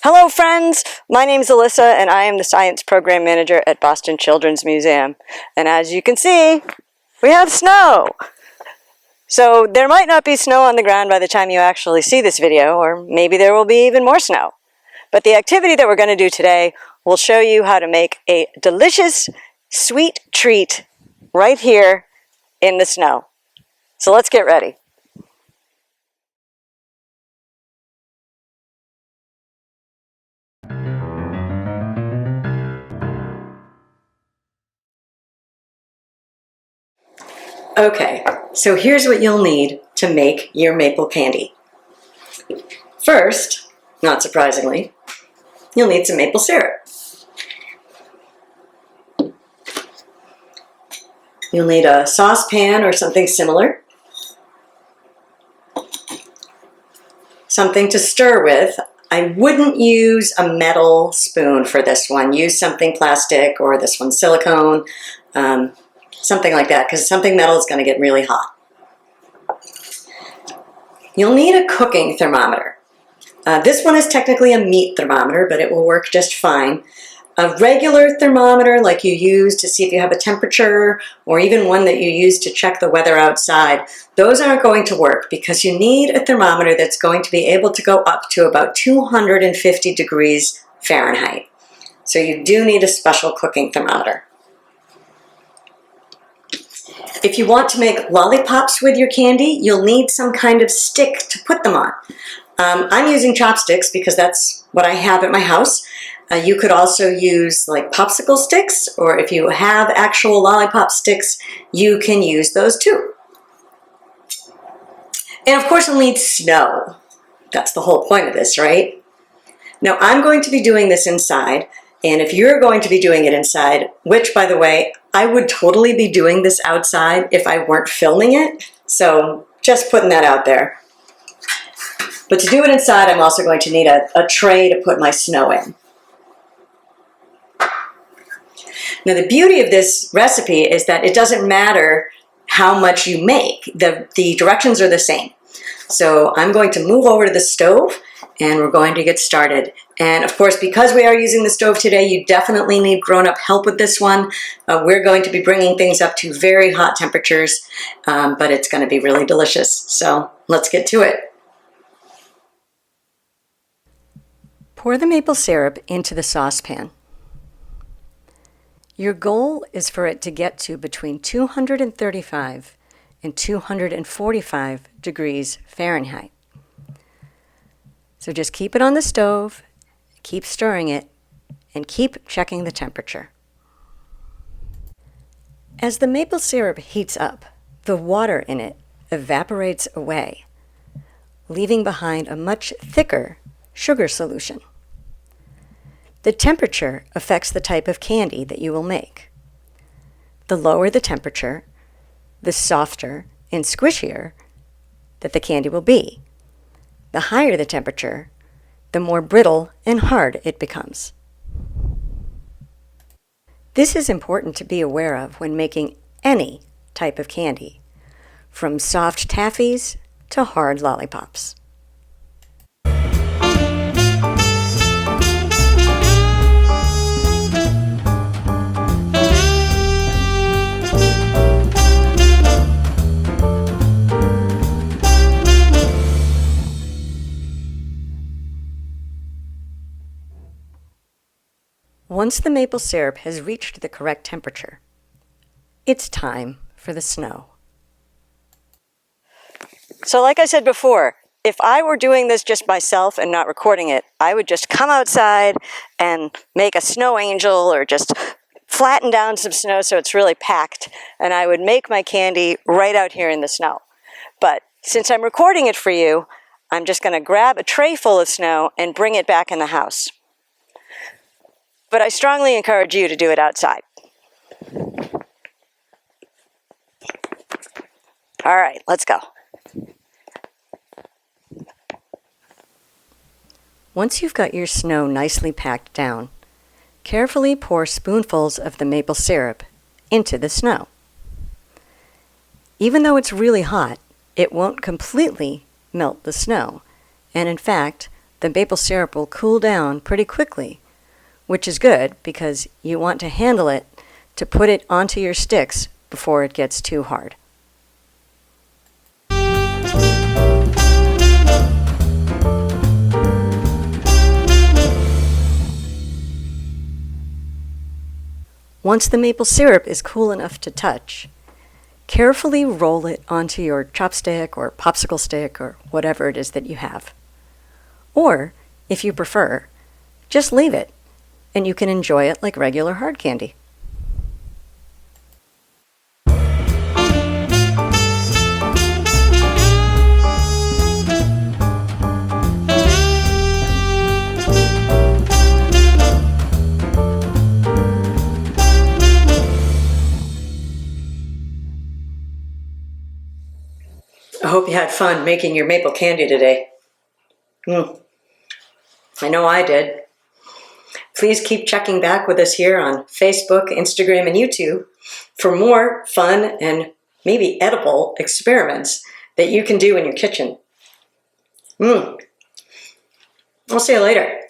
Hello friends, my name is Alissa and I am the Science Program Manager at Boston Children's Museum. And as you can see, we have snow! So there might not be snow on the ground by the time you actually see this video, or maybe there will be even more snow. But the activity that we're going to do today will show you how to make a delicious, sweet treat right here in the snow. So let's get ready. Okay, so here's what you'll need to make your maple candy. First, not surprisingly, you'll need some maple syrup. You'll need a saucepan or something similar. Something to stir with. I wouldn't use a metal spoon for this one. Use something plastic, or this one silicone. Something like that, because something metal is going to get really hot. You'll need a cooking thermometer. This one is technically a meat thermometer, but it will work just fine. A regular thermometer like you use to see if you have a temperature, or even one that you use to check the weather outside, those aren't going to work because you need a thermometer that's going to be able to go up to about 250 degrees Fahrenheit. So you do need a special cooking thermometer. If you want to make lollipops with your candy, you'll need some kind of stick to put them on. I'm using chopsticks because that's what I have at my house. You could also use like popsicle sticks, or if you have actual lollipop sticks, you can use those too. And of course you'll need snow. That's the whole point of this, right? Now I'm going to be doing this inside, and if you're going to be doing it inside, which by the way, I would totally be doing this outside if I weren't filming it, so just putting that out there. But to do it inside, I'm also going to need a tray to put my snow in. Now the beauty of this recipe is that it doesn't matter how much you make. The directions are the same. So I'm going to move over to the stove and we're going to get started. And of course, because we are using the stove today, you definitely need grown-up help with this one. We're going to be bringing things up to very hot temperatures, but it's going to be really delicious. So let's get to it. Pour the maple syrup into the saucepan. Your goal is for it to get to between 235 and 245 degrees Fahrenheit. So just keep it on the stove, keep stirring it, and keep checking the temperature. As the maple syrup heats up, the water in it evaporates away, leaving behind a much thicker sugar solution. The temperature affects the type of candy that you will make. The lower the temperature, the softer and squishier that the candy will be. The higher the temperature, the more brittle and hard it becomes. This is important to be aware of when making any type of candy, from soft taffies to hard lollipops. Once the maple syrup has reached the correct temperature, it's time for the snow. So like I said before, if I were doing this just myself and not recording it, I would just come outside and make a snow angel, or just flatten down some snow so it's really packed, and I would make my candy right out here in the snow. But since I'm recording it for you, I'm just going to grab a tray full of snow and bring it back in the house. But I strongly encourage you to do it outside. All right, let's go. Once you've got your snow nicely packed down, carefully pour spoonfuls of the maple syrup into the snow. Even though it's really hot, it won't completely melt the snow, and in fact, the maple syrup will cool down pretty quickly, which is good because you want to handle it to put it onto your sticks before it gets too hard. Once the maple syrup is cool enough to touch, carefully roll it onto your chopstick or popsicle stick or whatever it is that you have. Or, if you prefer, just leave it and you can enjoy it like regular hard candy. I hope you had fun making your maple candy today. I know I did. Please keep checking back with us here on Facebook, Instagram, and YouTube for more fun and maybe edible experiments that you can do in your kitchen. I'll see you later.